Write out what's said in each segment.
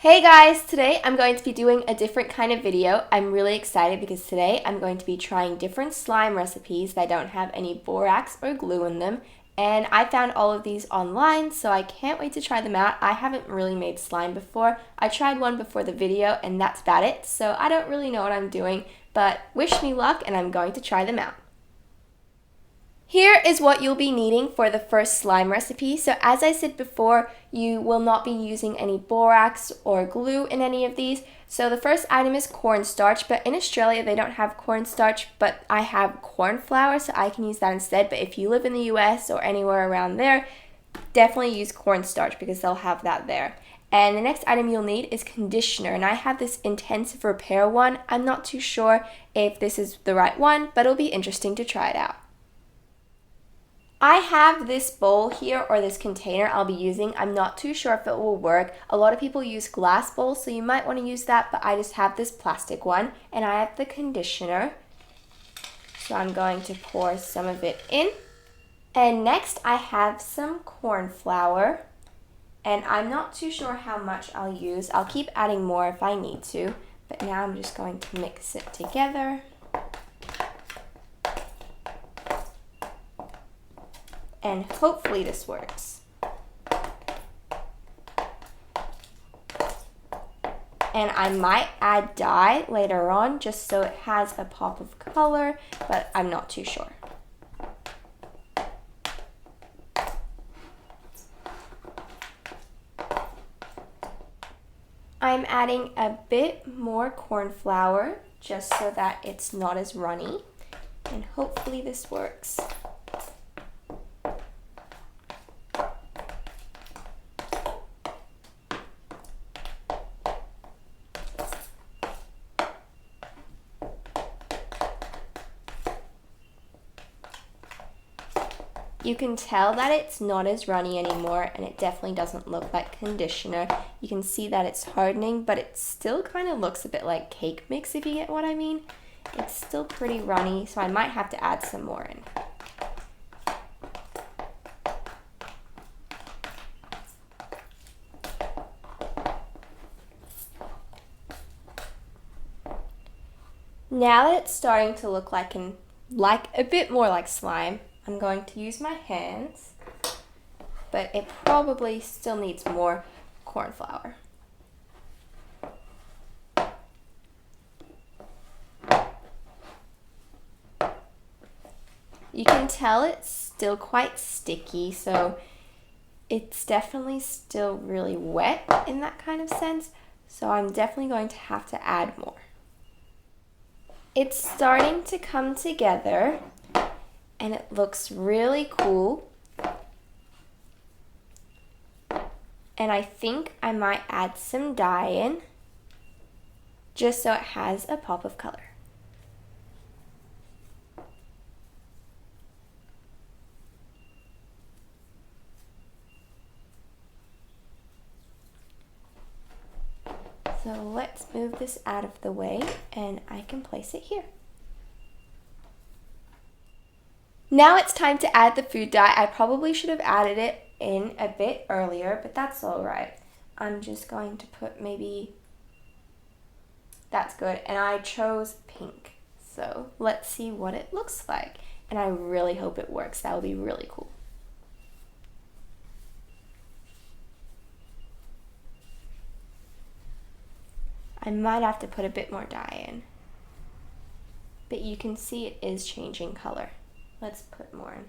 Hey guys, today I'm going to be doing a different kind of video. I'm really excited because today I'm going to be trying different slime recipes that don't have any borax or glue in them. And I found all of these online, so I can't wait to try them out. I haven't really made slime before. I tried one before the video and that's about it, so I don't really know what I'm doing, but wish me luck and I'm going to try them out. Here is what you'll be needing for the first slime recipe. So as I said before, you will not be using any borax or glue in any of these. So the first item is cornstarch, but in Australia they don't have cornstarch, but I have corn flour, so I can use that instead. But if you live in the US or anywhere around there, definitely use cornstarch because they'll have that there. And the next item you'll need is conditioner, and I have this intensive repair one. I'm not too sure if this is the right one, but it'll be interesting to try it out. I have this bowl here, or this container I'll be using. I'm not too sure if it will work. A lot of people use glass bowls, so you might want to use that, but I just have this plastic one, and I have the conditioner. So I'm going to pour some of it in. And next I have some corn flour, and I'm not too sure how much I'll use. I'll keep adding more if I need to, but now I'm just going to mix it together. And hopefully this works. And I might add dye later on just so it has a pop of color, but I'm not too sure. I'm adding a bit more corn flour just so that it's not as runny, and hopefully this works. You can tell that it's not as runny anymore, and it definitely doesn't look like conditioner. You can see that it's hardening, but it still kind of looks a bit like cake mix, if you get what I mean. It's still pretty runny, so I might have to add some more in. Now that it's starting to look like a bit more like slime, I'm going to use my hands, but it probably still needs more corn flour. You can tell it's still quite sticky, so it's definitely still really wet in that kind of sense, so I'm definitely going to have to add more. It's starting to come together, and it looks really cool. And I think I might add some dye in, just so it has a pop of color. So let's move this out of the way, and I can place it here. Now it's time to add the food dye. I probably should have added it in a bit earlier, but that's all right. I'm just going to put maybe, that's good. And I chose pink. So let's see what it looks like. And I really hope it works. That would be really cool. I might have to put a bit more dye in. But you can see it is changing color. Let's put more in.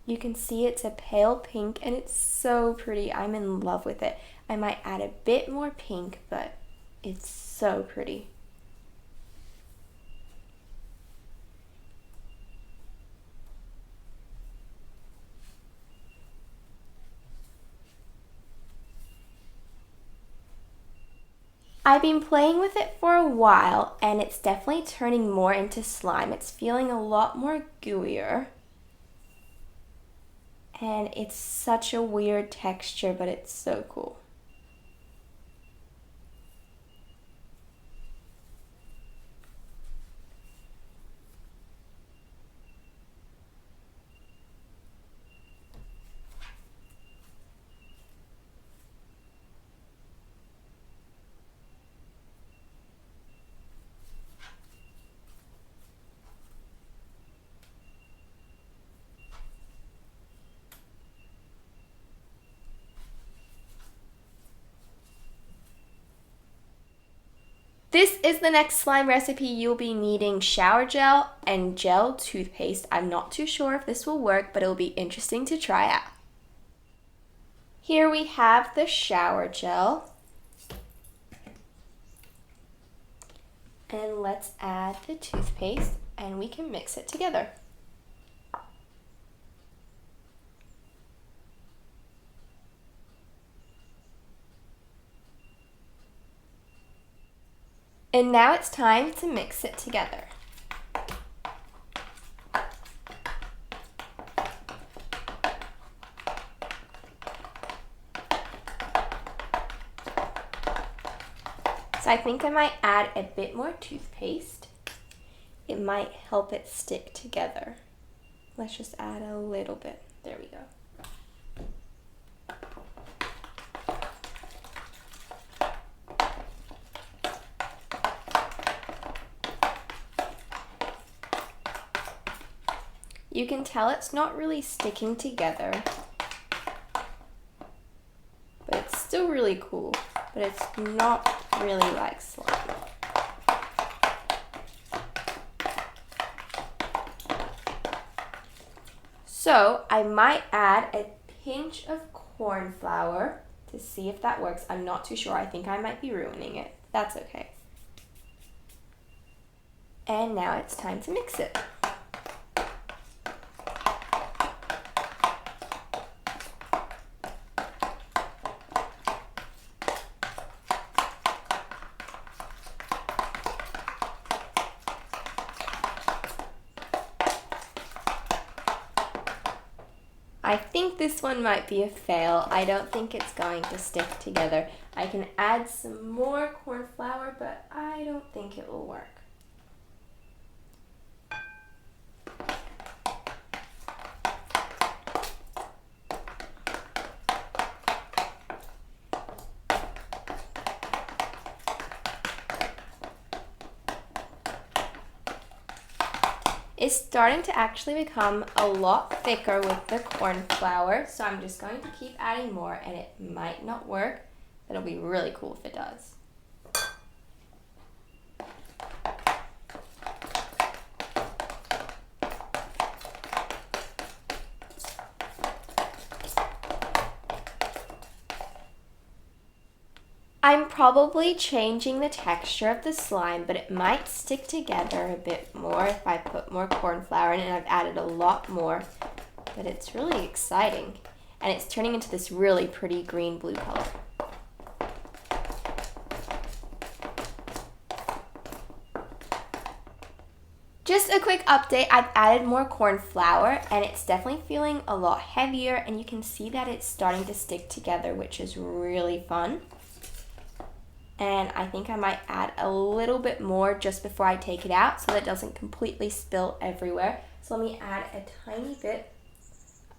You can see it's a pale pink and it's so pretty. I'm in love with it. I might add a bit more pink, but it's so pretty. I've been playing with it for a while and it's definitely turning more into slime. It's feeling a lot more gooier. And it's such a weird texture, but it's so cool. This is the next slime recipe. You'll be needing shower gel and gel toothpaste. I'm not too sure if this will work, but it'll be interesting to try out. Here we have the shower gel. And let's add the toothpaste and we can mix it together. And now it's time to mix it together. So I think I might add a bit more toothpaste. It might help it stick together. Let's just add a little bit. There we go. You can tell it's not really sticking together, but it's still really cool, but it's not really like slime. So I might add a pinch of corn flour to see if that works. I'm not too sure. I think I might be ruining it. That's okay. And now it's time to mix it. I think this one might be a fail. I don't think it's going to stick together. I can add some more corn flour, but I don't think it will work. It's starting to actually become a lot thicker with the corn flour, so I'm just going to keep adding more, and it might not work, but it'll be really cool if it does. I'm probably changing the texture of the slime, but it might stick together a bit more if I put more corn flour in it, and I've added a lot more, but it's really exciting. And it's turning into this really pretty green-blue color. Just a quick update, I've added more corn flour and it's definitely feeling a lot heavier, and you can see that it's starting to stick together, which is really fun. And I think I might add a little bit more just before I take it out so that it doesn't completely spill everywhere. So let me add a tiny bit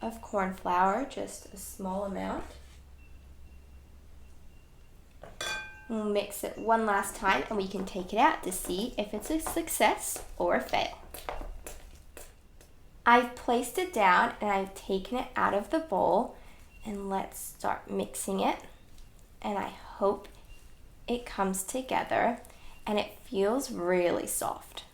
of corn flour, just a small amount. We'll mix it one last time and we can take it out to see if it's a success or a fail. I've placed it down and I've taken it out of the bowl, and let's start mixing it. And I hope it comes together and it feels really soft.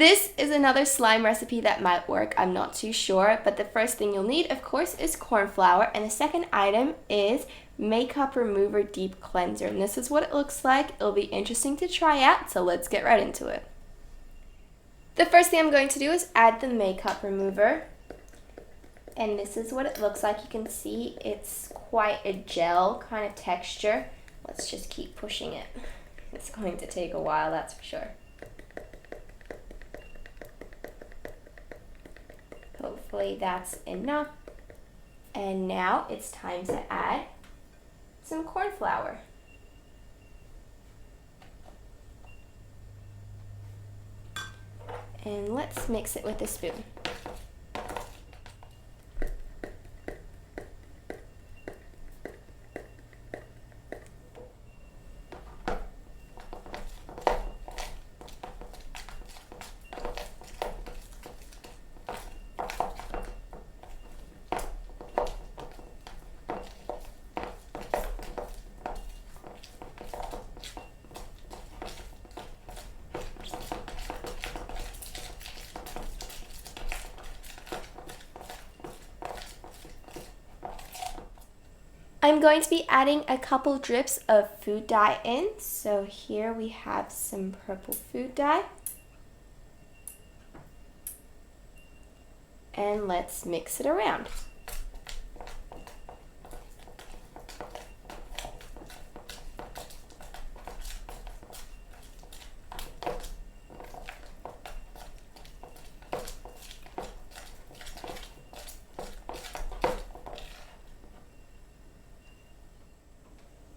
This is another slime recipe that might work, I'm not too sure, but the first thing you'll need, of course, is corn flour, and the second item is Makeup Remover Deep Cleanser, and this is what it looks like. It'll be interesting to try out, so let's get right into it. The first thing I'm going to do is add the makeup remover, and this is what it looks like. You can see it's quite a gel kind of texture. Let's just keep pushing it. It's going to take a while, that's for sure. Hopefully that's enough. And now it's time to add some corn flour. And let's mix it with a spoon. I'm going to be adding a couple drips of food dye in. So here we have some purple food dye. And let's mix it around.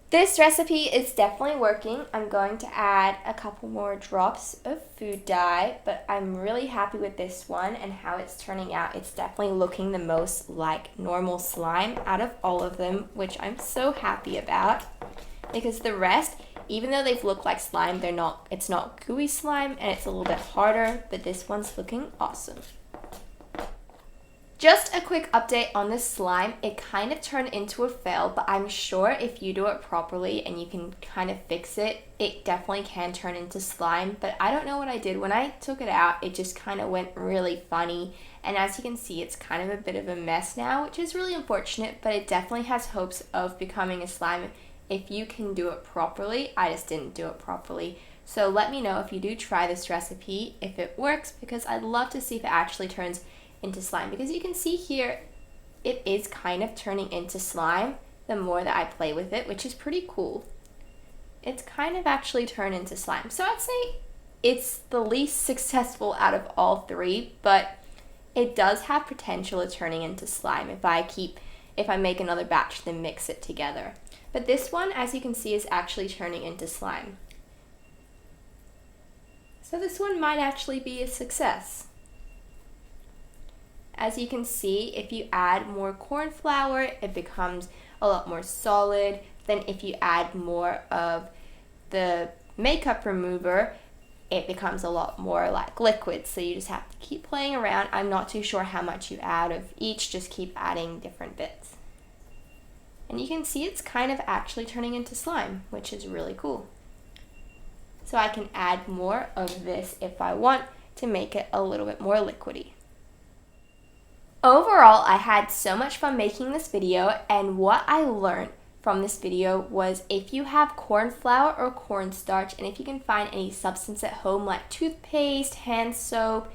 This recipe is definitely working. I'm going to add a couple more drops of food dye, but I'm really happy with this one and how it's turning out. It's definitely looking the most like normal slime out of all of them, which I'm so happy about, because the rest, even though they've looked like slime, it's not gooey slime and it's a little bit harder, but this one's looking awesome. Just a quick update on this slime. It kind of turned into a fail, but I'm sure if you do it properly and you can kind of fix it, it definitely can turn into slime. But I don't know what I did. When I took it out, it just kind of went really funny. And as you can see, it's kind of a bit of a mess now, which is really unfortunate, but it definitely has hopes of becoming a slime if you can do it properly. I just didn't do it properly. So let me know if you do try this recipe, if it works, because I'd love to see if it actually turns into slime, because you can see here it is kind of turning into slime the more that I play with it, which is pretty cool. It's kind of actually turned into slime. So I'd say it's the least successful out of all three, but it does have potential of turning into slime if I make another batch then mix it together. But this one, as you can see, is actually turning into slime. So this one might actually be a success. As you can see, if you add more corn flour, it becomes a lot more solid than if you add more of the makeup remover, it becomes a lot more like liquid. So you just have to keep playing around. I'm not too sure how much you add of each, just keep adding different bits. And you can see it's kind of actually turning into slime, which is really cool. So I can add more of this if I want to make it a little bit more liquidy. Overall, I had so much fun making this video, and what I learned from this video was if you have corn flour or cornstarch, and if you can find any substance at home like toothpaste, hand soap,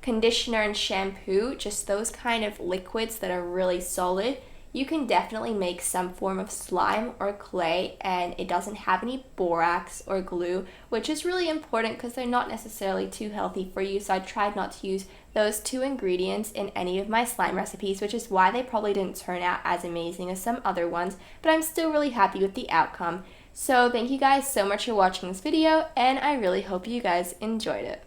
conditioner, and shampoo, just those kind of liquids that are really solid, you can definitely make some form of slime or clay, and it doesn't have any borax or glue, which is really important because they're not necessarily too healthy for you. So I tried not to use those two ingredients in any of my slime recipes, which is why they probably didn't turn out as amazing as some other ones, but I'm still really happy with the outcome. So thank you guys so much for watching this video, and I really hope you guys enjoyed it.